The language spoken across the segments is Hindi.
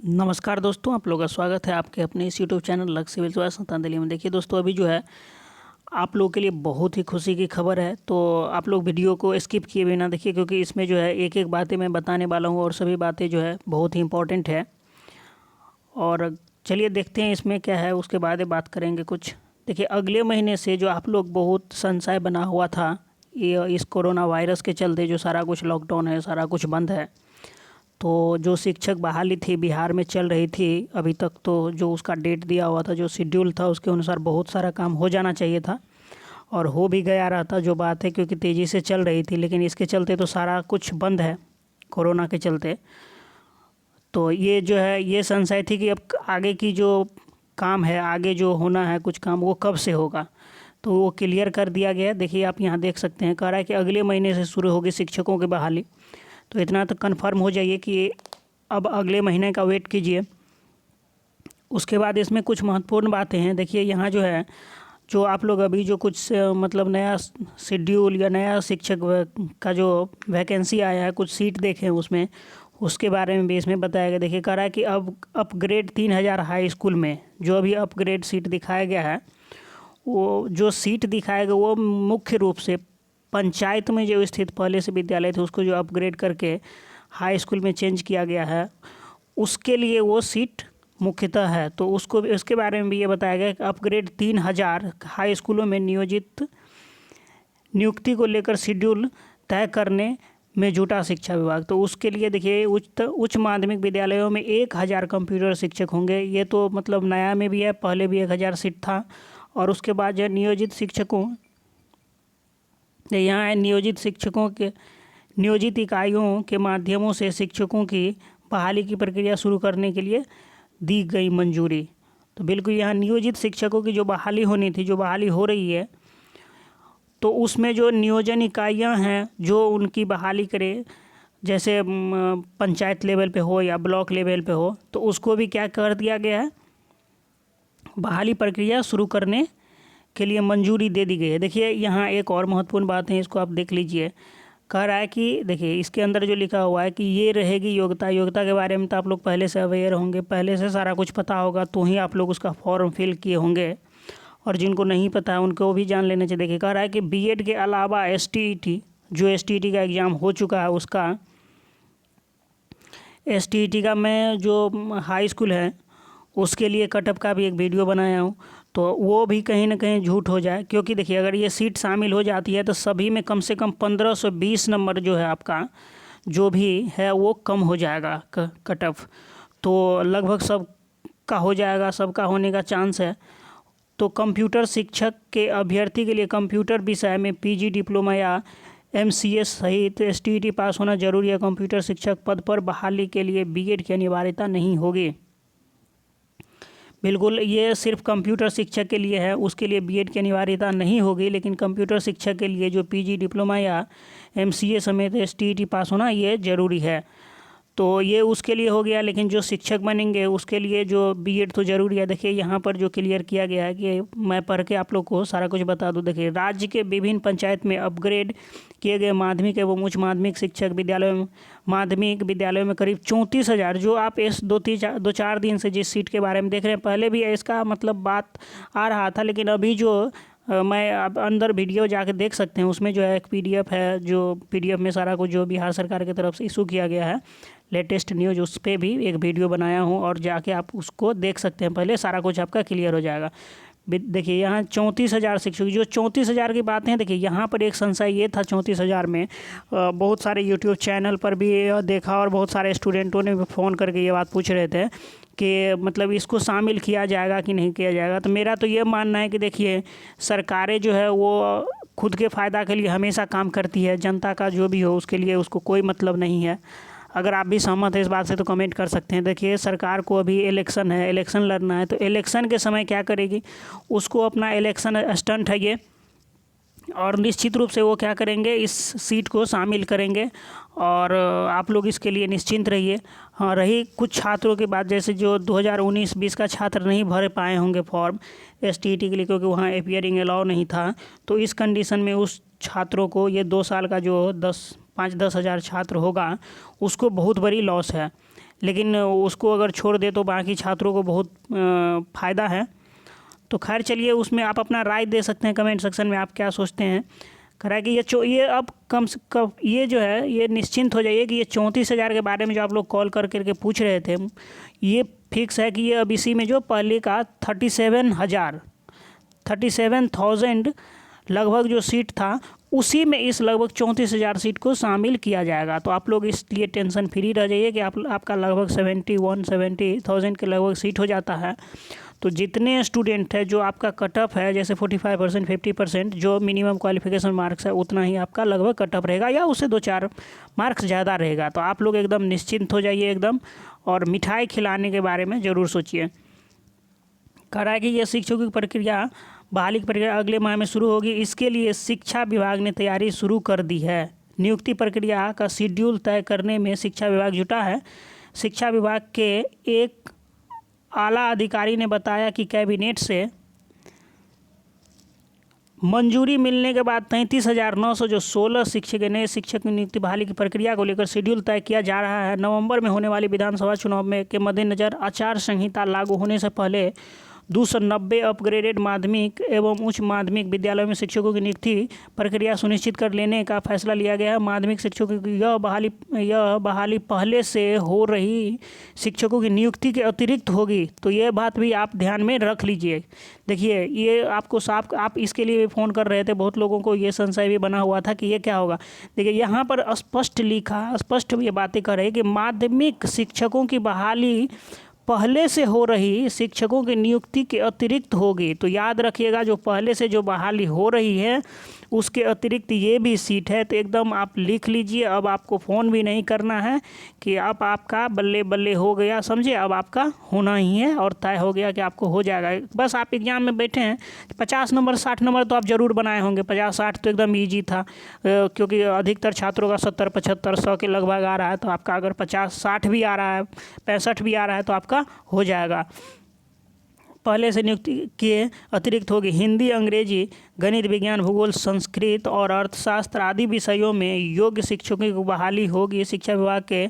नमस्कार दोस्तों, आप लोगों का स्वागत है आपके अपने इस यूट्यूब चैनल लक्ष्य सिविल सेवा संस्थान दिल्ली में। देखिए दोस्तों, अभी जो है आप लोगों के लिए बहुत ही खुशी की खबर है। तो आप लोग वीडियो को स्किप किए बिना देखिए, क्योंकि इसमें जो है एक एक बातें मैं बताने वाला हूँ और सभी बातें जो है बहुत ही इंपॉर्टेंट है। और चलिए देखते हैं इसमें क्या है, उसके बाद बात करेंगे कुछ। देखिए, अगले महीने से जो आप लोग बहुत संशय बना हुआ था, ये इस कोरोना वायरस के चलते जो सारा कुछ लॉकडाउन है, सारा कुछ बंद है। तो जो शिक्षक बहाली थी बिहार में चल रही थी अभी तक, तो जो उसका डेट दिया हुआ था, जो शेड्यूल था, उसके अनुसार बहुत सारा काम हो जाना चाहिए था और हो भी गया रहा था, जो बात है, क्योंकि तेज़ी से चल रही थी। लेकिन इसके चलते तो सारा कुछ बंद है कोरोना के चलते। तो ये जो है, ये संशय थी कि अब आगे की जो काम है, आगे जो होना है कुछ काम, वो कब से होगा। तो वो क्लियर कर दिया गया। देखिए, आप यहाँ देख सकते हैं, कह रहा है कि अगले महीने से शुरू होगी शिक्षकों की बहाली। तो इतना तो कन्फर्म हो जाइए कि अब अगले महीने का वेट कीजिए। उसके बाद इसमें कुछ महत्वपूर्ण बातें हैं। देखिए, यहाँ जो है, जो आप लोग अभी जो कुछ मतलब नया शेड्यूल या नया शिक्षक का जो वैकेंसी आया है, कुछ सीट देखे हैं उसमें, उसके बारे में भी इसमें बताया गया। देखिए, कह रहा है कि अब अपग्रेड 3000 हाई स्कूल में जो अभी अपग्रेड सीट दिखाया गया है, वो जो सीट दिखाया गया वो मुख्य रूप से पंचायत में जो स्थित पहले से विद्यालय थे उसको जो अपग्रेड करके हाई स्कूल में चेंज किया गया है, उसके लिए वो सीट मुख्यतः है। तो उसको भी, उसके बारे में भी ये बताया गया कि अपग्रेड 3000 हाई स्कूलों में नियुक्ति को लेकर शेड्यूल तय करने में जुटा शिक्षा विभाग। तो उसके लिए देखिए, उच्च माध्यमिक विद्यालयों में 1000 कंप्यूटर शिक्षक होंगे। ये तो मतलब नया में भी है, पहले भी 1000 सीट था। और उसके बाद जो नियोजित शिक्षकों, यहाँ है नियोजित इकाइयों के माध्यमों से शिक्षकों की बहाली की प्रक्रिया शुरू करने के लिए दी गई मंजूरी। तो बिल्कुल यहाँ नियोजित शिक्षकों की जो बहाली होनी थी, जो बहाली हो रही है, तो उसमें जो नियोजन इकाइयाँ हैं जो उनकी बहाली करे, जैसे पंचायत लेवल पे हो या ब्लॉक लेवल पे हो, तो उसको भी क्या कर दिया गया है, बहाली प्रक्रिया शुरू करने के लिए मंजूरी दे दी गई है। देखिए, यहाँ एक और महत्वपूर्ण बात है, इसको आप देख लीजिए। कह रहा है कि देखिए, इसके अंदर जो लिखा हुआ है कि ये रहेगी योग्यता के बारे में तो आप लोग पहले से अवेयर होंगे, पहले से सारा कुछ पता होगा, तो ही आप लोग उसका फॉर्म फिल किए होंगे। और जिनको नहीं पता है उनको भी जान लेना चाहिए। देखिए, कह रहा है कि बीएड के अलावा STET, जो STET का एग्ज़ाम हो चुका है, उसका STET का मैं जो हाई स्कूल है उसके लिए कटअप का भी एक वीडियो बनाया हूँ। तो वो भी कहीं ना कहीं झूठ हो जाए, क्योंकि देखिए, अगर ये सीट शामिल हो जाती है तो सभी में कम से कम 1520 नंबर जो है आपका जो भी है वो कम हो जाएगा कटअप। तो लगभग सब का हो जाएगा, सबका होने का चांस है। तो कंप्यूटर शिक्षक के अभ्यर्थी के लिए कंप्यूटर विषय में PG डिप्लोमा या MCS सहित STET पास होना जरूरी है। कंप्यूटर शिक्षक पद पर बहाली के लिए BEड की अनिवार्यता नहीं होगी। बिल्कुल, ये सिर्फ कंप्यूटर शिक्षक के लिए है, उसके लिए BEड की अनिवार्यता नहीं होगी। लेकिन कंप्यूटर शिक्षक के लिए जो PG डिप्लोमा या MCA समेत STET पास होना ये ज़रूरी है। तो ये उसके लिए हो गया। लेकिन जो शिक्षक बनेंगे उसके लिए जो BEड तो ज़रूरी है। देखिए, यहाँ पर जो क्लियर किया गया है कि मैं पढ़ के आप लोग को सारा कुछ बता दूँ। देखिए, राज्य के विभिन्न पंचायत में अपग्रेड किए गए माध्यमिक एवं उच्च माध्यमिक शिक्षक माध्यमिक विद्यालयों में करीब 34,000, जो आप इस 2-4 दिन से जिस सीट के बारे में देख रहे हैं, पहले भी इसका मतलब बात आ रहा था। लेकिन अभी जो मैं अब अंदर वीडियो जाके देख सकते हैं, उसमें जो है एक PDF है, जो PDF में सारा कुछ जो बिहार सरकार की तरफ से इशू किया गया है, लेटेस्ट न्यूज़, उस पर भी एक वीडियो बनाया हूँ और जाके आप उसको देख सकते हैं। पहले सारा कुछ आपका क्लियर हो जाएगा। देखिए, यहाँ 34,000 शिक्षक, जो 34,000 की बात है। देखिए, यहाँ पर एक संशय ये था 34,000 में, बहुत सारे यूट्यूब चैनल पर भी देखा और बहुत सारे स्टूडेंटों ने भी फ़ोन करके ये बात पूछ रहे थे कि मतलब इसको शामिल किया जाएगा कि नहीं किया जाएगा। तो मेरा तो ये मानना है कि देखिए, सरकारें जो है वो खुद के फ़ायदा के लिए हमेशा काम करती है, जनता का जो भी हो उसके लिए उसको कोई मतलब नहीं है। अगर आप भी सहमत हैं इस बात से तो कमेंट कर सकते हैं। देखिए, सरकार को अभी इलेक्शन है, इलेक्शन लड़ना है, तो इलेक्शन के समय क्या करेगी, उसको अपना इलेक्शन स्टंट है ये, और निश्चित रूप से वो क्या करेंगे, इस सीट को शामिल करेंगे। और आप लोग इसके लिए निश्चिंत रहिए। हाँ, रही कुछ छात्रों की बात, जैसे जो 2019-20 का छात्र नहीं भर पाए होंगे फॉर्म STET के लिए, क्योंकि वहाँ अपियरिंग अलाउ नहीं था, तो इस कंडीशन में उस छात्रों को ये 2 साल का जो 5-10 हज़ार छात्र होगा उसको बहुत बड़ी लॉस है। लेकिन उसको अगर छोड़ दे तो बाकी छात्रों को बहुत फ़ायदा है। तो खैर चलिए, उसमें आप अपना राय दे सकते हैं कमेंट सेक्शन में, आप क्या सोचते हैं। कह कि ये अब कम से कम ये जो है ये निश्चिंत हो जाइए कि ये 34,000 के बारे में जो आप लोग कॉल करके पूछ रहे थे, ये फिक्स है कि ये अब इसी में जो पहले का 37,000 लगभग जो सीट था, उसी में इस लगभग 34,000 सीट को शामिल किया जाएगा। तो आप लोग इसलिए टेंशन फ्री रह जाइए कि आपका लगभग 70,000 के लगभग सीट हो जाता है। तो जितने स्टूडेंट है जो आपका कट ऑफ है, जैसे 45%, 50% जो मिनिमम क्वालिफिकेशन मार्क्स है, उतना ही आपका लगभग कट ऑफ रहेगा या उससे 2-4 मार्क्स ज़्यादा रहेगा। तो आप लोग एकदम निश्चिंत हो जाइए एकदम, और मिठाई खिलाने के बारे में ज़रूर सोचिए। कह रहा है कि ये शिक्षकों की प्रक्रिया, बहाली की प्रक्रिया अगले माह में शुरू होगी। इसके लिए शिक्षा विभाग ने तैयारी शुरू कर दी है। नियुक्ति प्रक्रिया का शेड्यूल तय करने में शिक्षा विभाग जुटा है। शिक्षा विभाग के एक आला अधिकारी ने बताया कि कैबिनेट से मंजूरी मिलने के बाद 33,900 जो 16 शिक्षक नए शिक्षक की नियुक्ति बहाली की प्रक्रिया को लेकर शेड्यूल तय किया जा रहा है। नवंबर में होने वाली विधानसभा चुनाव में के मद्देनजर आचार संहिता लागू होने से पहले 290 अपग्रेडेड माध्यमिक एवं उच्च माध्यमिक विद्यालयों में शिक्षकों की नियुक्ति प्रक्रिया सुनिश्चित कर लेने का फैसला लिया गया है। माध्यमिक शिक्षकों की यह बहाली पहले से हो रही शिक्षकों की नियुक्ति के अतिरिक्त होगी। तो ये बात भी आप ध्यान में रख लीजिए। देखिए, ये आपको साफ, आप इसके लिए फ़ोन कर रहे थे, बहुत लोगों को ये संशय भी बना हुआ था कि ये क्या होगा। देखिए, यहाँ पर स्पष्ट ये बातें कर रहे हैं कि माध्यमिक शिक्षकों की बहाली पहले से हो रही शिक्षकों की नियुक्ति के अतिरिक्त होगी। तो याद रखिएगा, जो पहले से जो बहाली हो रही है उसके अतिरिक्त ये भी सीट है। तो एकदम आप लिख लीजिए। अब आपको फ़ोन भी नहीं करना है कि अब आपका बल्ले बल्ले हो गया, समझे, अब आपका होना ही है और तय हो गया कि आपको हो जाएगा। बस आप एग्ज़ाम में बैठे हैं, 50 नंबर 60 नंबर तो आप ज़रूर बनाए होंगे। 50-60 तो एकदम ईजी था, क्योंकि अधिकतर छात्रों का 70-75-100 के लगभग आ रहा है। तो आपका अगर 50-60 भी आ रहा है, 65 भी आ रहा है, तो आपका हो जाएगा। पहले से नियुक्ति के अतिरिक्त होगी। हिंदी, अंग्रेजी, गणित, विज्ञान, भूगोल, संस्कृत और अर्थशास्त्र आदि विषयों में योग्य शिक्षकों की बहाली होगी। शिक्षा विभाग के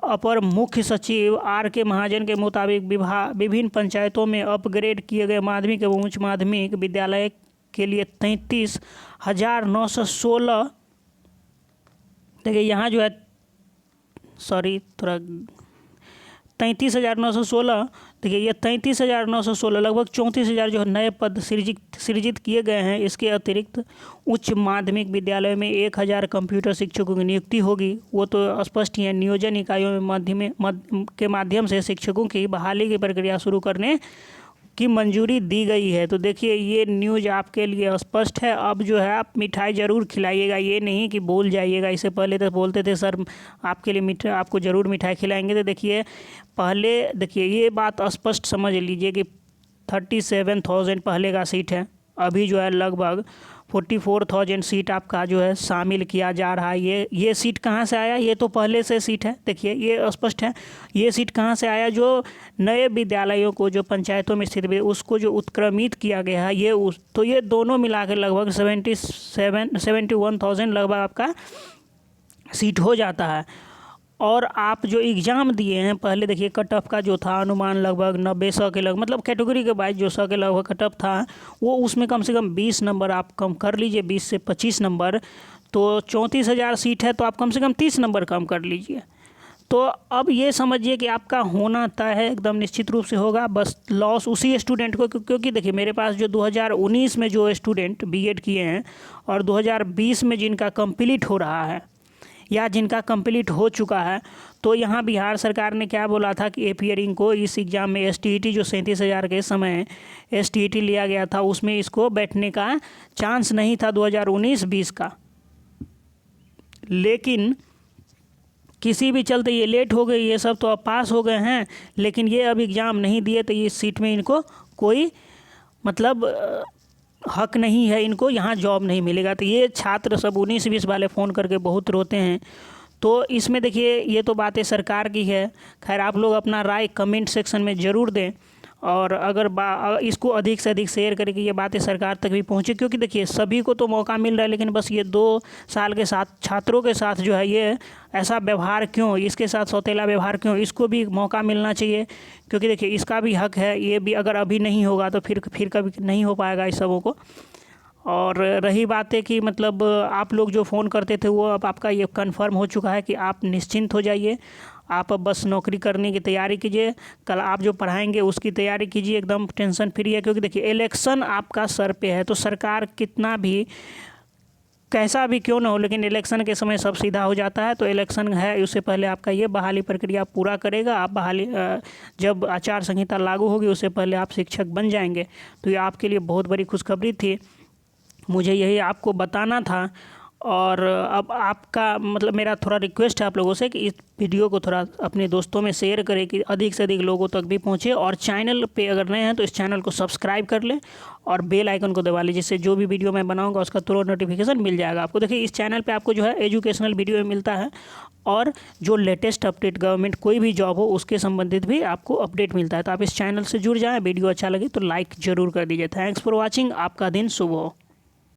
अपर मुख्य सचिव R.K. महाजन के मुताबिक विभिन्न पंचायतों में अपग्रेड किए गए माध्यमिक एवं उच्च माध्यमिक विद्यालय के लिए 33,916, देखिए यहाँ जो है, सॉरी थोड़ा 33,916, देखिए ये 33,916 लगभग 34,000 जो नए पद सृजित किए गए हैं। इसके अतिरिक्त उच्च माध्यमिक विद्यालय में 1,000 कंप्यूटर शिक्षकों की नियुक्ति होगी। वो तो स्पष्ट ही है। नियोजन इकाइयों में के माध्यम से शिक्षकों की बहाली की प्रक्रिया शुरू करने की मंजूरी दी गई है। तो देखिए, ये न्यूज़ आपके लिए स्पष्ट है। अब जो है आप मिठाई ज़रूर खिलाइएगा, ये नहीं कि भूल जाइएगा। इससे पहले तो बोलते थे सर आपके लिए आपको ज़रूर मिठाई खिलाएंगे। तो देखिए, पहले देखिए ये बात स्पष्ट समझ लीजिए कि 37,000 पहले का सीट है। अभी जो है लगभग 44,000 सीट आपका जो है शामिल किया जा रहा है। ये सीट कहाँ से आया? ये तो पहले से सीट है। देखिए, ये स्पष्ट है। ये सीट कहाँ से आया? जो नए विद्यालयों को जो पंचायतों में स्थित भी उसको जो उत्क्रमित किया गया है, तो ये दोनों मिला के लगभग 71,000 लगभग आपका सीट हो जाता है। और आप जो एग्ज़ाम दिए हैं पहले, देखिए कट ऑफ का जो था अनुमान लगभग 90-100 के लगभग, मतलब कैटेगरी के वाइज जो 100 के लगभग कट ऑफ था, वो उसमें कम से कम 20 नंबर आप कम कर लीजिए, 20 से 25 नंबर। तो 34,000 सीट है, तो आप कम से कम 30 नंबर कम कर लीजिए। तो अब ये समझिए कि आपका होना तय है, एकदम निश्चित रूप से होगा। बस लॉस उसी स्टूडेंट को, क्योंकि देखिए मेरे पास जो 2019 में जो स्टूडेंट बीएड किए हैं और 2020 में जिनका कंप्लीट हो रहा है या जिनका कंप्लीट हो चुका है, तो यहाँ बिहार सरकार ने क्या बोला था कि एपियरिंग को इस एग्ज़ाम में STET जो 37,000 के समय STET लिया गया था, उसमें इसको बैठने का चांस नहीं था 2019-20 का। लेकिन किसी भी चलते ये लेट हो गई, ये सब तो अब पास हो गए हैं, लेकिन ये अब एग्ज़ाम नहीं दिए, तो इस सीट में इनको कोई मतलब हक नहीं है, इनको यहाँ जॉब नहीं मिलेगा। तो ये छात्र सब 19-20 वाले फ़ोन करके बहुत रोते हैं। तो इसमें देखिए, ये तो बातें सरकार की है। खैर, आप लोग अपना राय कमेंट सेक्शन में ज़रूर दें। और अगर इसको अधिक से अधिक शेयर करके ये बातें सरकार तक भी पहुँचे, क्योंकि देखिए सभी को तो मौका मिल रहा है, लेकिन बस ये 2 साल के साथ छात्रों के साथ जो है ये ऐसा व्यवहार क्यों, इसके साथ सौतेला व्यवहार क्यों, इसको भी मौका मिलना चाहिए। क्योंकि देखिए इसका भी हक है, ये भी अगर अभी नहीं होगा तो फिर कभी नहीं हो पाएगा इस सबों को। और रही बात है कि मतलब आप लोग जो फ़ोन करते थे वो अब आपका ये कंफर्म हो चुका है कि आप निश्चिंत हो जाइए। आप अब बस नौकरी करने की तैयारी कीजिए, कल आप जो पढ़ाएंगे उसकी तैयारी कीजिए, एकदम टेंशन फ्री है। क्योंकि देखिए इलेक्शन आपका सर पे है, तो सरकार कितना भी कैसा भी क्यों ना हो, लेकिन इलेक्शन के समय सब सीधा हो जाता है। तो इलेक्शन है, उससे पहले आपका ये बहाली प्रक्रिया पूरा करेगा। आप बहाली जब आचार संहिता लागू होगी उससे पहले आप शिक्षक बन जाएंगे। तो ये आपके लिए बहुत बड़ी खुशखबरी थी, मुझे यही आपको बताना था। और अब आपका मतलब मेरा थोड़ा रिक्वेस्ट है आप लोगों से कि इस वीडियो को थोड़ा अपने दोस्तों में शेयर करें कि अधिक से अधिक लोगों तक भी पहुंचे। और चैनल पे अगर नए हैं तो इस चैनल को सब्सक्राइब कर लें और बेल आइकन को दबा लें, जिससे जो भी वीडियो मैं बनाऊंगा उसका तुरंत नोटिफिकेशन मिल जाएगा आपको। देखिए इस चैनल पे आपको जो है एजुकेशनल वीडियो मिलता है, और जो लेटेस्ट अपडेट गवर्नमेंट कोई भी जॉब हो उसके संबंधित भी आपको अपडेट मिलता है। तो आप इस चैनल से जुड़ जाएँ। वीडियो अच्छा लगे तो लाइक ज़रूर कर दीजिए। Thanks for watching. आपका दिन शुभ हो।